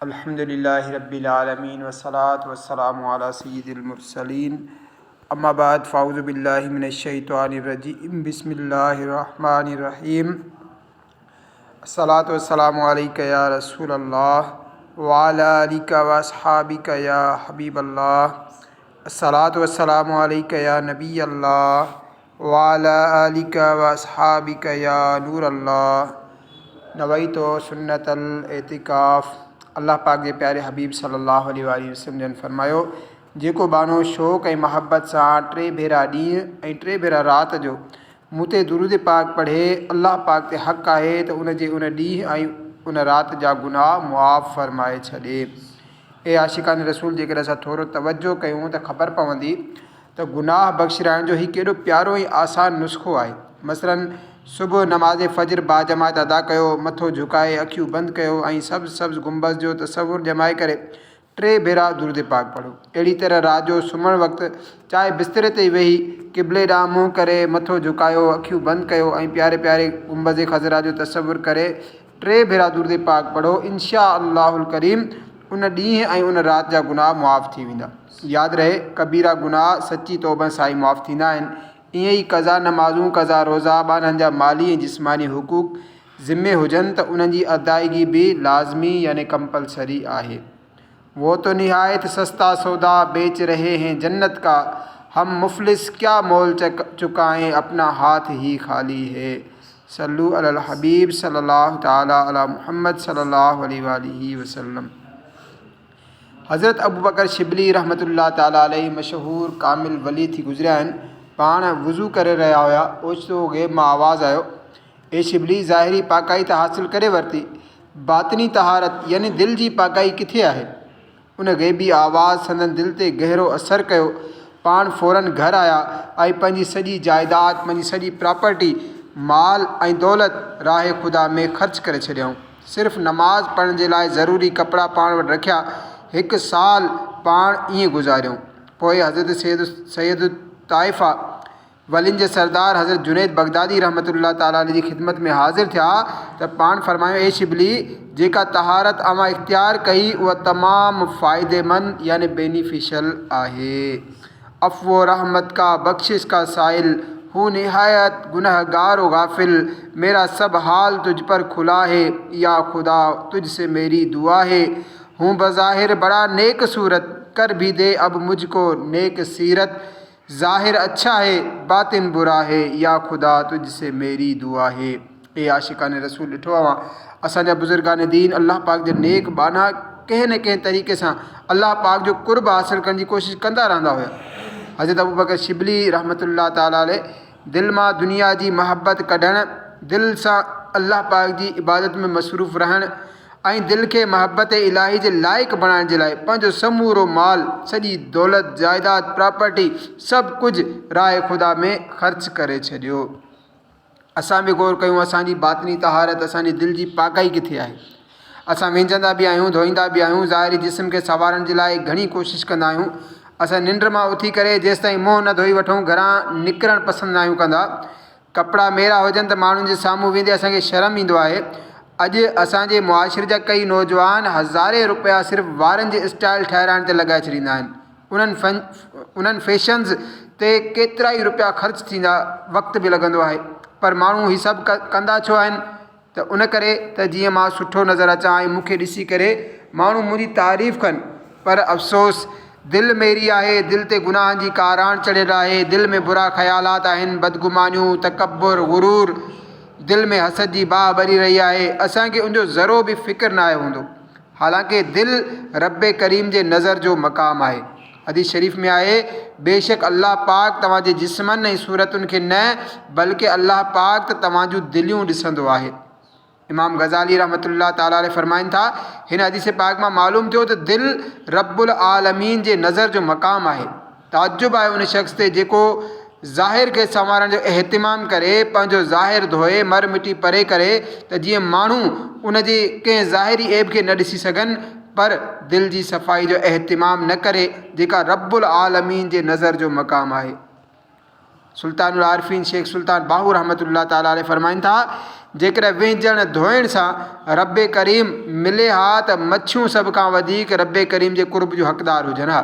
अल्हम्दुलिल्लाहि रब्बिल आलमीन वस्सलातु वस्सलामु अला सय्यिदिल मुरसलीन अम्मा बाद फ़ाऊज़ु बिल्लाहि मिनश शैतानिर रजीम बिस्मिल्लाहिर रहमानिर रहीम अस्सलातु वस्सलामु अलैका या रसूलल्लाह व अला आलिका व अस्हाबिका या हबीबल्लाह अस्सलातु वस्सलामु अलैका या नबियल्लाह व अला आलिका व अस्हाबिका या नूरल्लाह नवैतो सुन्नतल एतिकाफ़। अल्लाह पाक जे प्यारे हबीब सल्लल्लाहु अलैहि वसल्लम जन फरमायो, जेको बानो शौक़ ऐं महबत सां 3 भेरा ॾींहुं ऐं 3 भेरा राति जो मूं ते दुरूद पाक पढ़े, अल्लाह पाक ते हक़ आहे त उन जे उन ॾींहुं ऐं उन राति जा गुनाह मुआफ़ फरमाए छॾे। ए आशिकान रसूल, जेकर असां थोरो तवजो कयूं त ख़बर पवंदी त गुनाह बख़्शिराइण जो ही केॾो प्यारो ऐं आसान नुस्ख़ो आहे। मसलन सुबुह नमाज़ फ़जर बाजमात अदा कयो, मथो झुकाए अखियूं बंदि कयो ऐं सब्ज़ गुंबज़ जो तसवुरु ॼमाए करे 3 भेरा दुरूद पाक पढ़ो। अहिड़ी तरह राति जो सुम्हण वक़्तु चाहे बिस्तरे ते वेही क़िबले ॾांहुं मुंहुं करे मथो झुकायो, अखियूं बंदि कयो ऐं प्यारे प्यारे गुंबज़ ख़ज़रा जो तसवुरु करे 3 भेरा दुरूद पाक पढ़ो। इंशा अल्लाहुल करीम उन ॾींहुं ऐं उन राति जा गुनाह मुआफ़ थी वेंदा। यादि रहे, कबीरा गुनाह सची तौबा सां ई मुआफ़ थींदा आहिनि। ईअं ई क़ज़ा नमाज़ूं, क़ज़ा रोज़ा, ॿारनि जा माली ऐं जिस्मानी हुकूक ज़िम्मे हुजनि त उन्हनि जी अदायगी भी लाज़मी यानी कंपलसरी आहे। वो तो निहायत सस्ता सौदा बेच रहे हैं जन्नत का, हम मुफलिस क्या मोल चुकाएं, अपना हाथ ही खाली है। सल्लु अलल हबीब सल्लल्लाहु ताला अला मुहम्मद सल्लल्लाहु अलैहि वसल्लम। हज़रत अबू बकर शिबली रहमतुल्लाह ताला अलैहि मशहूर कामिल वली थी गुज़रिया आहिनि। पाण वज़ू करे रहिया हुआ, ओचितो ग़ैब मां आवाज़ आयो, ए शिबली, ज़ाहिरी पाकाई त हासिल करे वरिती, बातिनी तहारत यानी दिलि जी पाकाई किथे आहे? उन ग़ैबी आवाज़ संदन दिलि ते गहरो असरु कयो। पाण फ़ौरन घर आया ऐं पंहिंजी सॼी जाइदाद, पंहिंजी सॼी प्रॉपर्टी, माल ऐं दौलत राहे ख़ुदा में ख़र्च करे छॾियऊं। सिर्फ़ु नमाज़ पढ़ण जे लाइ ज़रूरी कपिड़ा पाण वटि रखिया। 1 साल पाण ईअं गुज़ारियऊं। पोइ हज़रत सैयद ताइफ़ा वलिन जे सरदार हज़रत जुनैद बगदादी रहमतुल्लाह ताला जी ख़िदमत में हाज़िर थिया त पाण फरमायो, ए शिबली, जेका तहारत अवां इख्तियार कई उहा तमामु फ़ाइदेमंद यानी बेनिफिशियल आहे। अफ़्व रहमत का बख्शिश का साइल हूँ निहायत गुनहगार व गाफिल, मेरा सब हाल तुझ पर खुला है, या खुदा तुझसे मेरी दुआ है। हूँ बज़ाहिर बड़ा नेक सूरत, कर भी दे अब मुझको नेक सीरत, ज़ाहिर अच्छा है बातिन बुरा है, या खुदा तुझसे मेरी दुआ है। ए आशिकान रसूल, ॾिठो आहे असांजा बुज़ुर्गान दीन अल्लाह पाक जे नेक बाना कंहिं न कंहिं तरीक़े सां अल्लाह पाक जो कुर्ब हासिल करण जी कोशिशि कंदा रहंदा हुआ। हज़रत अबू बकर शिबली रहमतुल्लाह ताला अलैहि दिलि मां दुनिया जी महबत कढणु, दिलि सां अल्लाह पाक जी इबादत में मसरूफ़ रहणु ऐं दिलि खे महबत इलाही जे लाइक़ु बणाइण जे लाइ पंहिंजो समूरो माल, सॼी दौलत, जाइदाद, प्रॉपर्टी सभु कुझु राहे ख़ुदा में ख़र्च करे छॾियो। असां बि गौर कयूं, असांजी बातिनी तहारत, असांजी दिलि जी पाकाई किथे आहे? असां विंझंदा बि आहियूं, धोईंदा बि आहियूं, ज़ाहिरी जिस्म खे संवारण जे लाइ घणी कोशिशि कंदा आहियूं। असां निंड मां उथी करे जेसि ताईं मुंहुं न धोई वठूं, घरां निकिरणु पसंदि न आहियूं कंदा। कपिड़ा मेरा हुजनि त माण्हुनि जे साम्हूं वेंदे असांखे शर्म ईंदो आहे। अॼु असांजे मुआशिरे जा कई नौजवान हज़ारे रुपया सिर्फ़ु वारनि जे स्टाइल ठाहिराइण ते लॻाए छॾींदा आहिनि। उन्हनि फैशन्स ते केतिरा ई रुपया ख़र्च थींदा, वक़्तु बि लॻंदो आहे। पर माण्हू ही सभु कंदा छो आहिनि? त उन करे त जीअं मां सुठो नज़र अचां ऐं मूंखे ॾिसी करे माण्हू मुंहिंजी तारीफ़ कनि। पर अफ़सोस, दिलि मेरी आहे, दिलि ते गुनाहनि जी काराण चढ़ियल आहे, दिलि में बुरा ख़यालात आहिनि, बदगुमानियूं, तकब्बुर, गुरूर, दिलि में हसद जी बाह ॿरी रही आहे। असांखे उनजो ज़रो बि फ़िक्र न आहे हूंदो। हालांकि दिलि रब करीम जे नज़र जो मक़ाम आहे। हदीस शरीफ़ में आहे, बेशक अल्लाह पाक तव्हांजे जिस्मनि ऐं सूरतुनि खे न, बल्कि अल्लाह पाक त तव्हांजूं दिलियूं ॾिसंदो आहे। इमाम गज़ाली रहमतुल्लाह ताला अलैहि फरमाइनि था, हिन हदीस पाक मां मालूम थियो त दिलि रब्बुल आलमीन जे नज़र जो मक़ाम आहे। ताजुब आहे उन शख़्स ते जेको ज़ाहिर खे संवारण जो एहतिमाम करे, पंहिंजो ज़ाहिर धोए, मर मिटी परे करे, त जीअं माण्हू उन जे कंहिं ज़ाहिरी ऐब खे न ॾिसी सघनि, पर दिलि जी सफ़ाई जो एहतिमाम न करे, जेका रब्बुल आलमीन जे नज़र जो मक़ाम आहे। सुल्तानुल आरिफ़ीन शेख सुल्तान बाहू रहमतुल्लाह ताला अलैह फरमाइनि था, जेकर वेझण धोइण सां रब करीम मिले हा त मच्छियूं सभ खां वधीक रब करीम जे कुर्ब जो हक़दार हुजनि हा।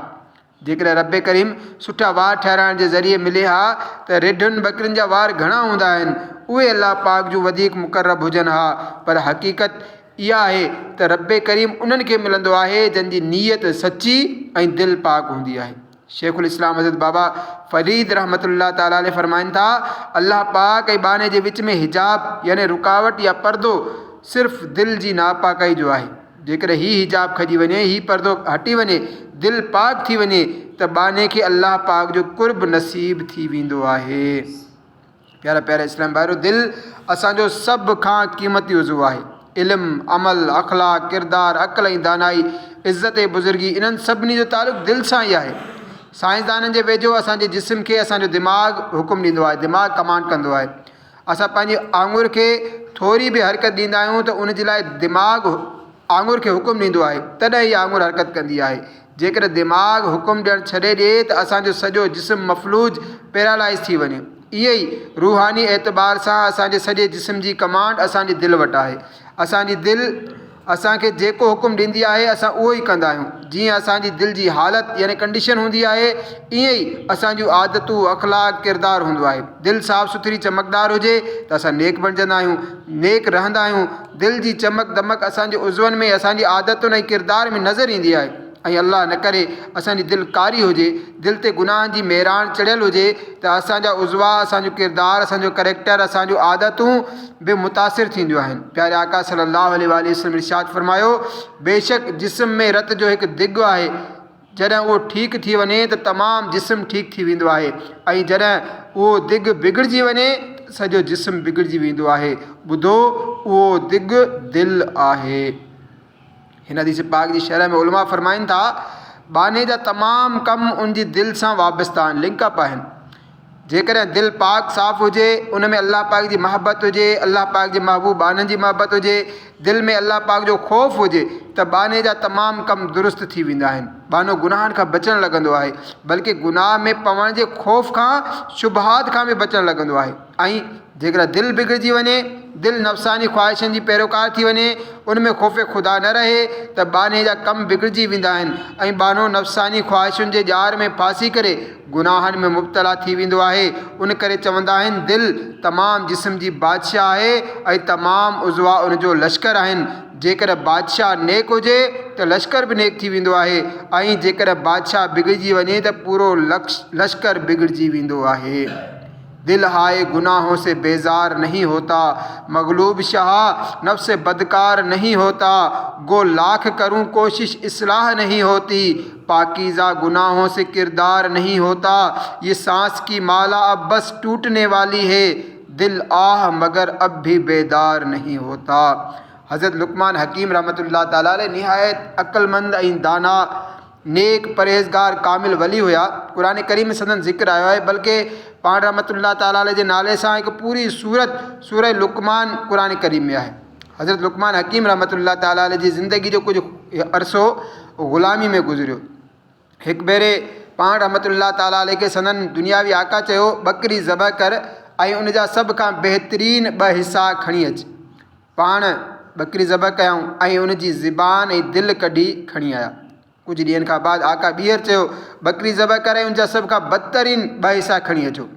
जेकर रब करीम सुठा वार ठहिराइण जे ज़रिए मिले हा त रिढुनि बकरियुनि जा वार घणा हूंदा आहिनि, उहे अलाह पाक जूं वधीक मुक़रब हुजनि हा। पर हक़ीक़त इहा आहे त रब करीम उन्हनि खे मिलंदो आहे जंहिंजी नीयत सची ऐं दिलि पाक हूंदी आहे। शेखुल इस्लाम हज़रत बाबा फ़रीद रहमतुल्लाह ताला अलैह फरमाइनि था, अल्लाह पाक ऐं बाने जे विच में हिजाब यानी रुकावट या पर्दो सिर्फ़ु दिलि जी नापाकाई जो आहे। जेकर हीउ हिजाब खजी वञे, हीउ पर्दो हटी वञे, दिलि पाक थी वञे त बाने खे अल्लाह पाक जो कुर्ब नसीब थी वेंदो आहे। प्यारा प्यारा इस्लाम भाइरो, दिलि असांजो सभ खां क़ीमती उज़्व आहे। इल्मु, अमल, अख़लाक़, किरदार, अक़ल ऐं दानाई, इज़त ऐं बुज़ुर्गी, इन्हनि सभिनी जो तालुक़ु दिलि सां ई आहे। साइंसदाननि जे वेझो असांजे जिस्म खे असांजो दिमाग़ हुकुम ॾींदो आहे, दिमाग़ कमांड कंदो आहे। असां पंहिंजी आङुर खे थोरी बि हरकत ॾींदा आहियूं त उन जे लाइ दिमाग़ आङुर खे हुकुम ॾींदो आहे, तॾहिं इहा आङुर हरकत कंदी आहे। जेकर दिमाग़ हुकुम ॾियणु छॾे ॾिए त असांजो सॼो जिस्म मफ़लूज पैरालाइज़ थी वञे। इहे ई रूहानी एतबार सां असांजे सॼे जिस्म जी कमांड असांजी दिलि वटि आहे। असांजी दिलि असांखे जेको हुकुम ॾींदी आहे असां उहो ई कंदा आहियूं। जीअं असांजी दिलि जी हालति यानी कंडीशन हूंदी आहे, ईअं ई असांजूं आदतूं, अख़लाक़, किरदारु हूंदो आहे। दिलि साफ़ु सुथरी चमकदार हुजे त असां नेक बणिजंदा आहियूं, नेक रहंदा आहियूं। दिलि जी चमक दमक असांजे उज़वनि में, असांजी आदतुनि ऐं किरदार में नज़र ईंदी आहे। ऐं अल्लाह न करे असांजी दिलि कारी हुजे, दिलि ते गुनाहनि जी मेराण चढ़ियल हुजे त असांजा उज़वा, असांजो किरदारु, असांजो करेक्टर, असांजूं आदतूं बि मुतासिर थींदियूं आहिनि। प्यारे आका सल्लल्लाहु अलैहि वसल्लम इरशाद फरमायो, बेशक जिस्म में रत जो हिकु दिॻु आहे, जॾहिं उहो ठीकु थी वञे त तमामु जिस्म ठीकु थी वेंदो आहे, ऐं जॾहिं उहो दिॻु बिगड़जी वञे सॼो जिस्म बिगड़जी वेंदो आहे। ॿुधो, उहो दिॻु दिलि आहे। हिन हदीस पाक जी शरह में उलमा फरमाइनि था, बाने जा तमामु कम उन जी दिलि सां वाबस्ता आहिनि, लिंकअप आहिनि। जेकॾहिं दिलि पाक साफ़ हुजे, उन में अल्लाह पाक जी महबत हुजे, अल्लाह पाक जे महबूब बाननि जी महबत हुजे, दिलि में अल्लाह पाक जो ख़ौफ़ हुजे त बाने जा तमामु कम दुरुस्त थी वेंदा आहिनि। बानो गुनाहनि खां बचणु लॻंदो आहे, बल्कि गुनाह में पवण जे ख़ौफ़ खां, शुबहात खां बि बचणु लॻंदो आहे। ऐं जेकर दिलि बिगड़जी वञे, दिलि नफ़सानी ख़्वाहिशनि जी पैरोकार थी वञे, उन में ख़ौफ़ ख़ुदा न रहे त बाने जा कम बिगड़जी वेंदा आहिनि ऐं बानो नफ़सानी ख़्वाहिशुनि जे ॼार में फासी करे गुनाहनि में मुब्तला थी वेंदो आहे। उन करे चवंदा आहिनि, दिलि तमामु जिस्म जी बादशाह आहे ऐं तमामु उज़वा उन जो लश्कर आहिनि। जेकर बादशाह नेक हुजे त लश्कर बि नेक थी वेंदो आहे, ऐं जेकर बादशाह बिगड़जी वञे त पूरो लश्कर बिगड़जी वेंदो आहे। दिल हाय गुनाहों से बेजार नहीं होता, मगलूब शाह नफ्स बदकार नहीं होता, गो लाख करूं कोशिश इस्लाह नहीं होती, पाकीज़ा गुनाहों से किरदार नहीं होता, ये सांस की माला अब बस टूटने वाली है, दिल आह मगर अब भी बेदार नहीं होता। हज़रत लुक़मान हकीम रहमतुल्लाह ताला अलैह निहायत अक़लमंद ऐं दाना, नेक, परहेज़गार, कामिल वली हुया। क़ुरान करीम में संदन ज़िक्र आयो आहे, बल्कि पाण रहमतुल्लाह ताला अलैह जे नाले सां हिकु पूरी सूरत सूरह लुक़मान क़ुरान करीम में आहे। हज़रत लुक़मान हकीम रहमतुल्लाह ताला अलैह जी ज़िंदगी जो कुझु अरसो ग़ुलामी में गुज़रियो। हिकु भेरे पाण रहमतुल्लाह ताला अलैह खे संदन दुनियावी आका चयो, बकरी ज़बह कर ऐं उन जा सभ खां बहितरीन 2 हिसा खणी अच। पाण बकरी ज़बह कयऊं ऐं उन जी ज़िबान ऐं दिलि कढी खणी आया। कुझु ॾींहंनि खां बाद आका ॿीहर चयो, बकरी ज़बह करे उन जा सभ खां बदतरीन 2 हिसा खणी अचो।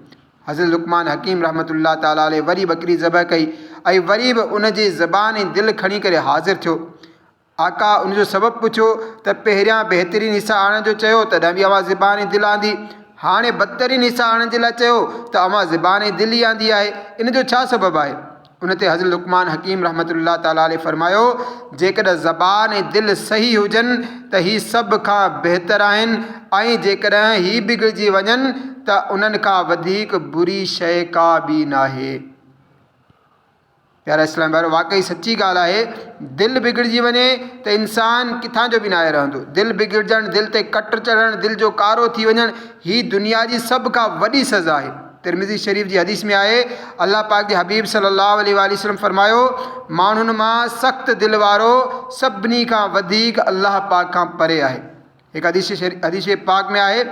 हज़रत लुक़मान हकीम रहमतुल्लाह ताला अलैह वरी बकरी ज़बह कई ऐं वरी बि उन जी ज़बान ऐं दिलि खणी करे हाज़िर थियो। आका उन जो सबबु पुछियो त पहिरियां बहितरीन हिसा आणण जो चयो तॾहिं बि अवां ज़बान ऐं दिलि आंदी, हाणे बदतरीन हिसा आणण जे लाइ चयो त अवां ज़बान ऐं दिलि ई आंदी आहे, इन जो छा सबबु आहे? उन ते हज़रत लुक़मान हकीम रहमतुल्लाह ताला अलैह फरमायो, जेकॾहिं ज़बान ऐं दिलि सही हुजनि त ही सभ खां बहितरु आहिनि, ऐं जेकॾहिं ही बिगड़जी वञनि त उन्हनि खां वधीक बुरी शइ का बि नाहे। प्यारा इस्लाम भाइरो, वाक़ई सची ॻाल्हि आहे, दिलि बिगड़जी वञे त इंसानु किथां जो बि नाहे रहंदो। दिलि बिगड़जणु, दिलि ते कट चढ़णु, दिलि जो कारो थी वञणु, ही दुनिया जी सभ खां वॾी सज़ा आहे। तिरमिज़ी शरीफ़ जी हदीस में आहे, अल्लाह पाक जे हबीब सल्लल्लाहु अलैहि वसल्लम फरमायो, माण्हुनि मां सख़्तु दिलि वारो सभिनी खां वधीक अल्लाह पाक खां परे आहे। हिकु हदीस पाक में आहे,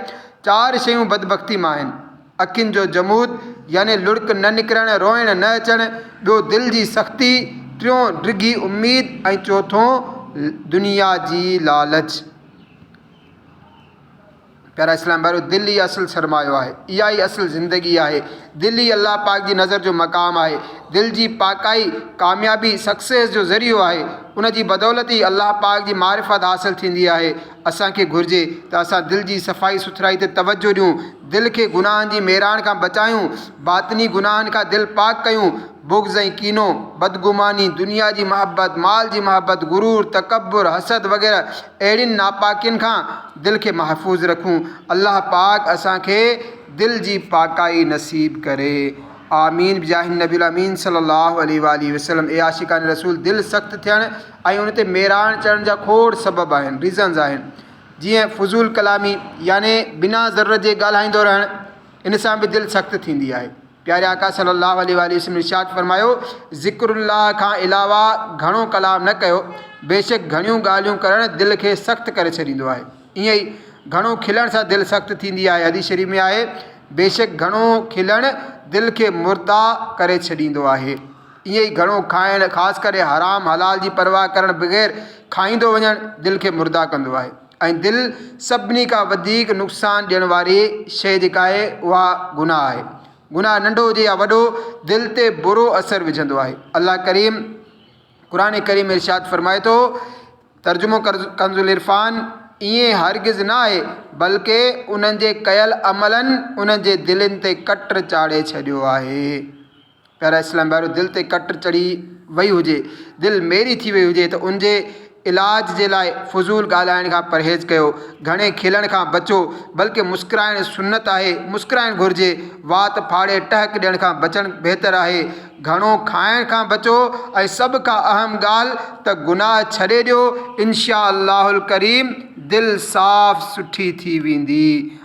4 शयूं बदबख़्ती मां आहिनि, अखियुनि जो जमूद यानी लुड़क न निकिरणु, रोइण न अचणु, ॿियो दिलि जी सख़्ती, टियों डिघी उम्मीद ऐं चौथों दुनिया जी लालच। प्यारा इस्लाम भाइरो, दिलि ई असुलु सरमायो आहे, इहा ई असुलु ज़िंदगी आहे। दिलि ई अल्लाह पाक जी नज़र जो मक़ाम आहे। दिलि जी पाकाई कामयाबी सक्सेस जो ज़रियो आहे। उन जी बदौलत ई अल्लाह पाक जी मारिफत हासिलु थींदी आहे। असांखे घुरिजे त असां दिलि जी सफ़ाई सुथराई ते तवजो ॾियूं, दिलि खे गुनाहनि जी मेराण खां बचायूं, बातिनी गुनाहनि खां दिलि पाक कयूं। बुग़्ज़ ऐं कीनो, बदगुमानी, दुनिया जी महबत, माल जी महबत, गुरूर, तकब्बुर, हसद वग़ैरह अहिड़ियुनि नापाकियुनि खां दिलि खे महफ़ूज़ रखूं। अल्लाह पाक असांखे दिलि जी पाकाई नसीब करे। आमीन बिजाहि नबील अमीन सल्लल्लाहु अलैहि वसल्लम। ए आशिक़ान रसूल, दिलि सख़्तु थियणु ऐं उन ते मेराण चढ़ण जा खोड़ सबब आहिनि, रीज़न्स आहिनि। जीअं फुज़ूल कलामी यानी बिना ज़रूरत जे ॻाल्हाईंदो रहणु, इन सां बि दिलि सख़्तु थींदी आहे। प्यारे आका सल्लल्लाहु अलैहि वसल्लम इरशाद फरमायो, ज़िक्रुल्लाह खां अलावा घणो कलाम न कयो, बेशक घणियूं ॻाल्हियूं करणु दिलि खे सख़्तु करे छॾींदो आहे। ईअं ई घणो खिलण सां दिलि सख़्तु थींदी आहे। हदीस शरीफ़ में आहे, बेशक घणो खिलणु दिलि खे मुर्दा करे छॾींदो आहे। ईअं ई घणो खाइणु, ख़ासि करे हराम हलाल जी परवाह करणु बग़ैर खाईंदो वञणु दिलि खे मुर्दा कंदो आहे। ऐं दिलि सभिनी खां वधीक नुक़सानु ॾियण वारी शइ जेका आहे उहा गुनाह आहे। गुनाह नंढो हुजे या वॾो, दिलि ते बुरो असरु विझंदो आहे। अल्लाह करीम क़ुरान करीम में इरशाद फरमाए थो, तर्जुमो कंज़ुल इरफ़ान, ईअं हरगिज़ न आहे, बल्कि उन्हनि जे कयल अमलनि उन्हनि जे दिलनि ते कट चाढ़े छॾियो आहे। प्यारा इस्लाम भाइरो, दिलि ते कट चढ़ी वई हुजे, दिलि मेरी थी वई हुजे, त उनजे इलाज जे लाइ फुज़ूल ॻाल्हाइण खां परहेज़ कयो, घणे खिलण खां बचो, बल्कि मुस्कुराइणु सुन्नत आहे, मुस्कुराइणु घुरिजे। वात फाड़े टहक ॾियण खां बचणु बहितरु आहे। घणो खाइण खां बचो ऐं सभ खां अहम ॻाल्हि त गुनाह छॾे ॾियो। इंशा अल्लाहुल करीम दिलि साफ़ सुठी थी वेंदी।